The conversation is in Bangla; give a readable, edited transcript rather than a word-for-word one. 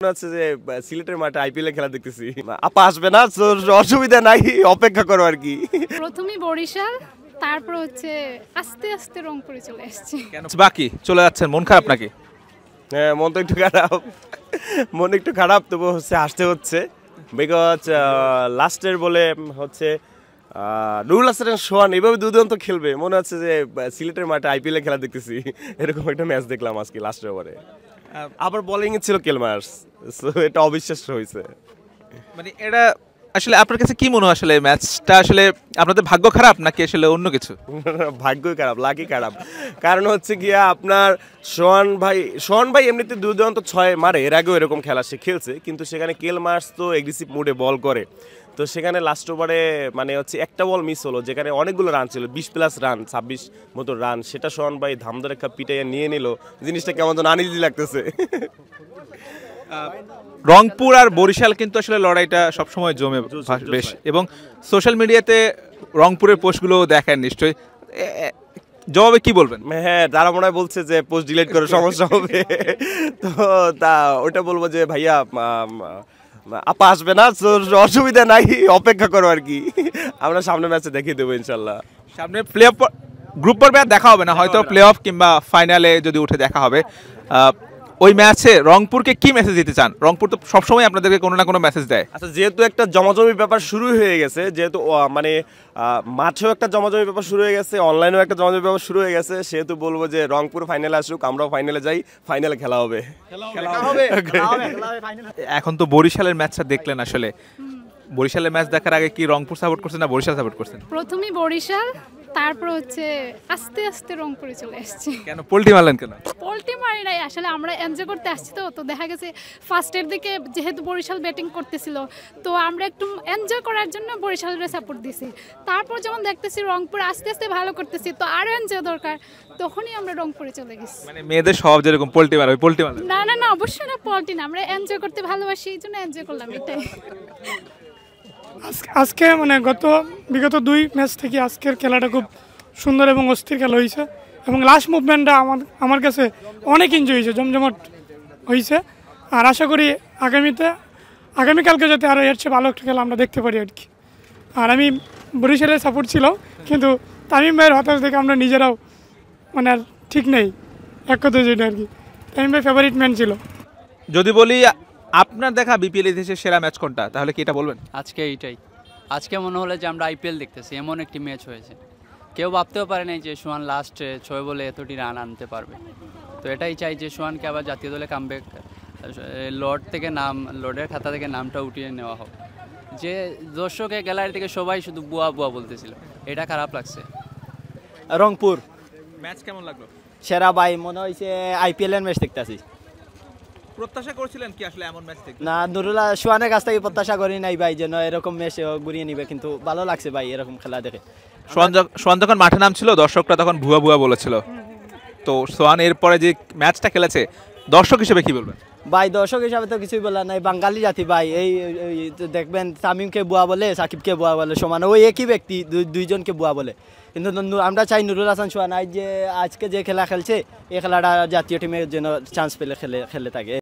হচ্ছে যে সিলেটের মাঠে আইপিএল খেলা দেখতেছি। আপা আসবে না, অসুবিধা নাই, অপেক্ষা করো আর কি। প্রথমেই বরিশাল, তারপর হচ্ছে আস্তে আস্তে রংপুরে চলে আসছে। কেন বাকি চলে যাচ্ছেন, মন খারাপ নাকি? হ্যাঁ, মন তো একটু খারাপ, মন একটু খারাপ, তবু হচ্ছে আসতে হচ্ছে। বিকজ লাস্টের বলে হচ্ছে নুরুল হাসান সোহান এভাবে দুর্দান্ত খেলবে মনে হচ্ছে যে সিলেটের মাঠে আইপিএল খেলা দেখতেছি। এরকম একটা ম্যাচ দেখলাম আজকে লাস্টের ওভারে। আবার বোলিং এ ছিল কেলমার্স, সো এটা অবিশ্বাস্য হয়েছে। মানে এটা আসলে আপনার কাছে কি মনে হয়, আসলে ম্যাচটা আসলে আপনাদের ভাগ্য খারাপ নাকি আসলে অন্য কিছু? ভাগ্যই খারাপ, লাকি খারাপ। কারণ হচ্ছে গিয়া আপনার সোহান ভাই এমনিতে দুর্দান্ত ছয় মারে, এর আগেও এরকম খেলা সে খেলছে, কিন্তু সেখানে কেলমার্স তো এগ্রেসিভ মুডে বল করে, তো সেখানে লাস্ট ওভারে মানে হচ্ছে একটা বল মিস হলো, যেখানে অনেকগুলো রান ছিল, 20+ রান, 26 মতো রান, সেটা সোহান ভাই ধামধারেখা পিটাইয়া নিয়ে নিল। জিনিসটা কেমন যেন আনইজি লাগতেছে। রংপুর আর বরিশাল কিন্তু আসলে লড়াইটা সবসময় জমে বেশ, এবং সোশ্যাল মিডিয়াতে রংপুরের পোস্টগুলো দেখেন নিশ্চয়ই, জবাবে কি বলবেন? হ্যাঁ, তারা মনে হয় বলছে যে পোস্ট ডিলিট করে সমস্যা হবে, তো তা ওটা বলবো যে ভাইয়া আপা আসবে না, অসুবিধা নাই, অপেক্ষা করো আর কি। আমরা সামনে ম্যাচে দেখিয়ে দেবো ইনশাল্লাহ। সামনে প্লে অফ, গ্রুপ পর্বে আর দেখা হবে না, হয়তো প্লে অফ কিংবা ফাইনালে যদি উঠে দেখা হবে। ওই ম্যাচে রংপুরকে কি মেসেজ দিতে চান? রংপুর তো সবসময় আপনাদেরকে কোনো না কোনো মেসেজ দেয়। আচ্ছা, যেহেতু একটা জমাজমি ব্যাপার শুরু হয়ে গেছে, যেহেতু মানে মাঠেও একটা জমাজমি ব্যাপার শুরু হয়ে গেছে, অনলাইনেও একটা জমাজমি ব্যাপার শুরু হয়ে গেছে, সেহেতু বলবো যে রংপুর ফাইনালে আসুক, আমরাও ফাইনালে যাই, ফাইনালে খেলা হবে। এখন তো বরিশালের ম্যাচটা দেখলেন, আসলে বরিশালের ম্যাচ দেখার আগে কি রংপুর সাপোর্ট করছেন না বরিশাল সাপোর্ট করছেন? প্রথমেই বরিশাল, তারপর হচ্ছে আস্তে আস্তে রংপুরে চলে আসছে। কেন পোল্টি মারলেন কেন? পোল্টি মারি নাই, আসলে আমরা এনজয় করতে আসছি, তো দেখা গেছে ফার্স্টের দিকে যেহেতু বরিশাল ব্যাটিং করতেছিল, তো আমরা একটু এনজয় করার জন্য বরিশালের সাপোর্ট দিছি। তারপর যখন দেখতেছি রংপুর আস্তে আস্তে ভালো করতেছি, তো আরও এনজয় দরকার, তখনই আমরা রংপুরে চলে গেছি। মানে মেয়েদের স্বভাব যেরকম পোল্টি মারে, ওই পোল্টি মারলেন? না না না, অবশ্যই না, পোল্টি না, আমরা এনজয় করতে ভালোবাসি, এই জন্য এনজয় করলাম, এটাই। আজকে মানে বিগত 2 ম্যাচ থেকে আজকের খেলাটা খুব সুন্দর এবং অস্থির খেলা হয়েছে, এবং লাস্ট মুভমেন্টটা আমার কাছে অনেক এনজয় হয়েছে, জমজমাট হয়েছে। আর আশা করি আগামীকালকে যাতে আরও এর চেয়ে ভালো একটা খেলা আমরা দেখতে পারি আর কি। আর আমি বরিশালের সাপোর্ট ছিল, কিন্তু তামিম ভাইয়ের হতাশ দেখে আমরা নিজেরাও মানে আর ঠিক নেই, এক কথা যেটা আর কি। তামিম ভাই ফেভারিট ম্যান ছিল। যদি বলি আপনার দেখা বিপিএল ইতিহাসের সেরা ম্যাচ কোনটা, তাহলে কি এটা বলবেন? আজকে এইটাই, আজকে মনে হলো যে আমরা আইপিএল দেখতেছি, এমন একটি ম্যাচ হয়েছে। কেউ ভাবতেও পারে নাই যে সোহান লাস্টে 6 বলে এতটি রান আনতে পারবে। তো এটাই চাই যে সোহানকে আবার জাতীয় দলে কামব্যাক, লর্ডের খাতা থেকে নামটা উঠিয়ে নেওয়া হোক। যে দর্শকের গ্যালারি থেকে সবাই শুধু বুয়া বুয়া বলতেছিল, এটা খারাপ লাগছে। রংপুর ম্যাচ কেমন লাগলো? সেরা ভাই, মনে হয়েছে আইপিএল এর ম্যাচ দেখতেছি। প্রত্যাশা করছিলেন কি আসলে এমন ম্যাচ দেখতে? না, নুরুল্লাহ সোহানের কাছ থেকে প্রত্যাশা করি নাই ভাই যেন এরকম ম্যাচ ঘুরিয়ে নিবে, কিন্তু ভালো লাগছে ভাই এরকম খেলা দেখে। সোহান যখন মাঠে নামছিল দর্শকরা তখন ভুয়া ভুয়া বলেছিল, তো সোহান এরপরে যে ম্যাচটা খেলেছে, দর্শক হিসেবে কি বলবেন? ভাই দর্শক হিসাবে তো কিছুই বলার নাই, বাঙালি জাতি ভাই, এই দেখবেন তামিমকে বুয়া বলে, সাকিবকে বুয়া বলে, সমান ওই একই ব্যক্তি দুইজনকে বুয়া বলে। কিন্তু আমরা চাই নুরুল হাসান সোহান আজকে যে খেলা খেলছে, এই খেলাটা জাতীয় টিমের জন্য চান্স পেলে খেলে থাকে।